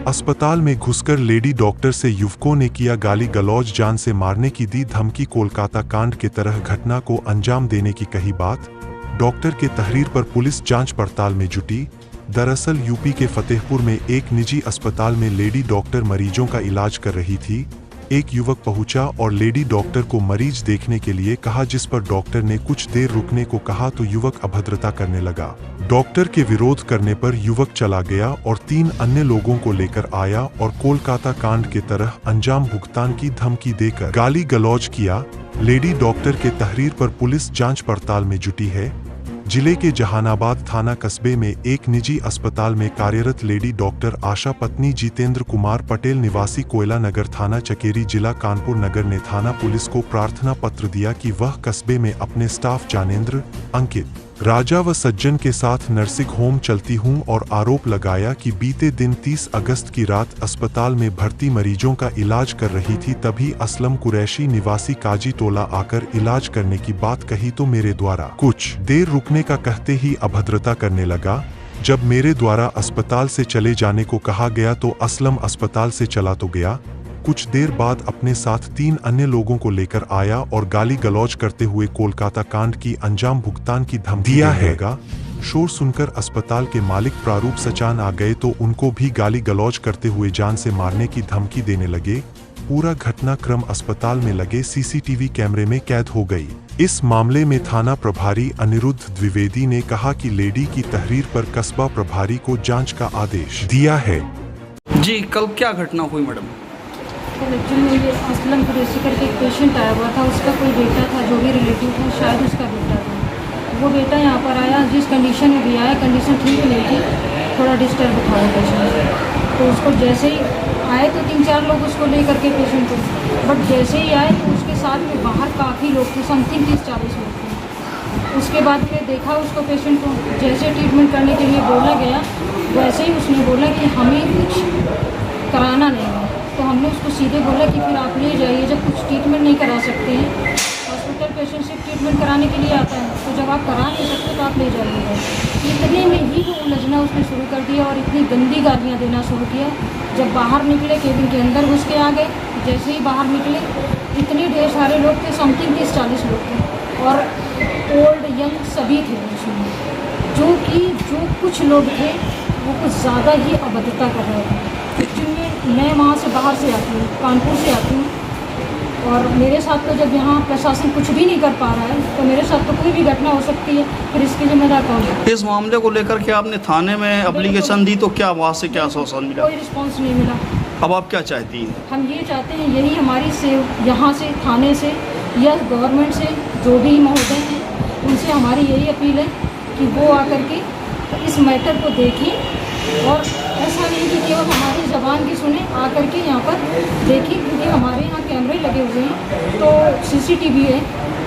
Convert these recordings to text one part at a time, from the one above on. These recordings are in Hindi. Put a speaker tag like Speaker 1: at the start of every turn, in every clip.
Speaker 1: अस्पताल में घुसकर लेडी डॉक्टर से युवकों ने किया गाली गलौज, जान से मारने की दी धमकी। कोलकाता कांड के तरह घटना को अंजाम देने की कही बात। डॉक्टर के तहरीर पर पुलिस जांच पड़ताल में जुटी। दरअसल यूपी के फतेहपुर में एक निजी अस्पताल में लेडी डॉक्टर मरीजों का इलाज कर रही थी। एक युवक पहुंचा और लेडी डॉक्टर को मरीज देखने के लिए कहा, जिस पर डॉक्टर ने कुछ देर रुकने को कहा तो युवक अभद्रता करने लगा। डॉक्टर के विरोध करने पर युवक चला गया और 3 अन्य लोगों को लेकर आया और कोलकाता कांड के तरह अंजाम भुगतान की धमकी देकर गाली गलौज किया। लेडी डॉक्टर के तहरीर पर पुलिस जांच पड़ताल में जुटी है। जिले के जहानाबाद थाना कस्बे में एक निजी अस्पताल में कार्यरत लेडी डॉक्टर आशा पत्नी जितेंद्र कुमार पटेल निवासी कोयला नगर थाना चकेरी जिला कानपुर नगर ने थाना पुलिस को प्रार्थना पत्र दिया कि वह कस्बे में अपने स्टाफ जानेंद्र, अंकित, राजा व सज्जन के साथ नर्सिंग होम चलती हूं और आरोप लगाया कि बीते दिन 30 अगस्त की रात अस्पताल में भर्ती मरीजों का इलाज कर रही थी। तभी असलम कुरैशी निवासी काजी टोला आकर इलाज करने की बात कही तो मेरे द्वारा कुछ देर रुकने का कहते ही अभद्रता करने लगा। जब मेरे द्वारा अस्पताल से चले जाने को कहा गया तो असलम अस्पताल से चला तो गया, कुछ देर बाद अपने साथ 3 अन्य लोगों को लेकर आया और गाली गलौज करते हुए कोलकाता कांड की अंजाम भुगतान की धमकी दिया है। शोर सुनकर अस्पताल के मालिक प्रारूप सचान आ गए तो उनको भी गाली गलौज करते हुए जान से मारने की धमकी देने लगे। पूरा घटनाक्रम अस्पताल में लगे सीसीटीवी कैमरे में कैद हो गई। इस मामले में थाना प्रभारी अनिरुद्ध द्विवेदी ने कहा कि लेडी की तहरीर पर कस्बा प्रभारी को जांच का आदेश दिया है।
Speaker 2: जी, कल क्या घटना हुई मैडम?
Speaker 3: एक्चुअली ये असलम कुरैशी करके एक पेशेंट आया हुआ था, उसका कोई बेटा था जो भी रिलेटिव था, शायद उसका बेटा था। वो बेटा यहाँ पर आया, जिस कंडीशन में भी आया कंडीशन ठीक नहीं थी, थोड़ा डिस्टर्ब था वो पेशेंट। तो उसको जैसे ही आए तो 3-4 लोग उसको लेकर के पेशेंट को, बट जैसे ही आए तो उसके साथ में बाहर काफ़ी लोग थे, समथिंग 30-40 लोग थे। उसके बाद फिर देखा उसको पेशेंट को, जैसे ट्रीटमेंट करने के लिए बोला गया वैसे ही उसने बोला कि हमें कुछ कराना नहीं है। तो हमने उसको सीधे बोला कि फिर आप ले जाइए, जब कुछ ट्रीटमेंट नहीं करा सकते हैं, हॉस्पिटल पेशेंट सिर्फ ट्रीटमेंट कराने के लिए आता है, तो जब आप करा नहीं सकते तो आप ले जाइएगा। इतने में ही वो उलझना उसने शुरू कर दिया और इतनी गंदी गालियाँ देना शुरू किया। जब बाहर निकले केबिन के अंदर घुस के आ गए, जैसे ही बाहर निकले इतने ढेर सारे लोग थे, समथिंग 30-40 लोग थे और ओल्ड यंग सभी थे उसमें, जो कुछ लोग थे वो कुछ ज़्यादा ही अभद्रता कर रहे थे। एक्चुअली मैं वहाँ से बाहर से आती हूँ, कानपुर से आती हूँ और मेरे साथ तो जब यहाँ प्रशासन कुछ भी नहीं कर पा रहा है तो मेरे साथ तो कोई भी घटना हो सकती है, फिर इसकी जिम्मेदार कौन है?
Speaker 2: इस मामले को लेकर के आपने थाने में एप्लीकेशन दी तो क्या वहाँ से क्या आश्वासन मिला?
Speaker 3: कोई रिस्पॉन्स नहीं मिला।
Speaker 2: अब आप क्या चाहती हैं? हम
Speaker 3: ये चाहते हैं, यही हमारी से यहाँ से थाने से या गवर्नमेंट से जो भी महोदय हैं उनसे हमारी यही अपील है कि वो आकर के इस मैटर को देखें और ऐसा नहीं कि केवल हमारी ज़बान की सुने, आकर के यहाँ पर देखें, क्योंकि हमारे यहाँ कैमरे लगे हुए हैं तो सीसीटीवी है,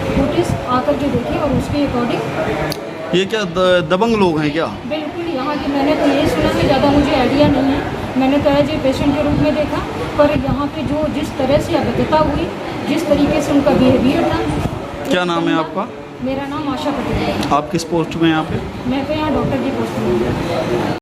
Speaker 3: फुटेज आकर के देखें और उसके अकॉर्डिंग।
Speaker 2: ये क्या दबंग लोग हैं क्या?
Speaker 3: बिल्कुल, यहाँ की मैंने तो यही सुना है, ज़्यादा मुझे आइडिया नहीं है। मैंने तो एज ए पेशेंट के रूप में देखा, पर यहाँ पे जो जिस तरह से अभद्रता हुई, जिस तरीके से उनका बिहेवियर था।
Speaker 2: क्या नाम है आपका?
Speaker 3: मेरा नाम आशा पटेल है।
Speaker 2: आप किस पोस्ट में यहाँ पे?
Speaker 3: मैं तो यहाँ डॉक्टर की पोस्ट में हूँ।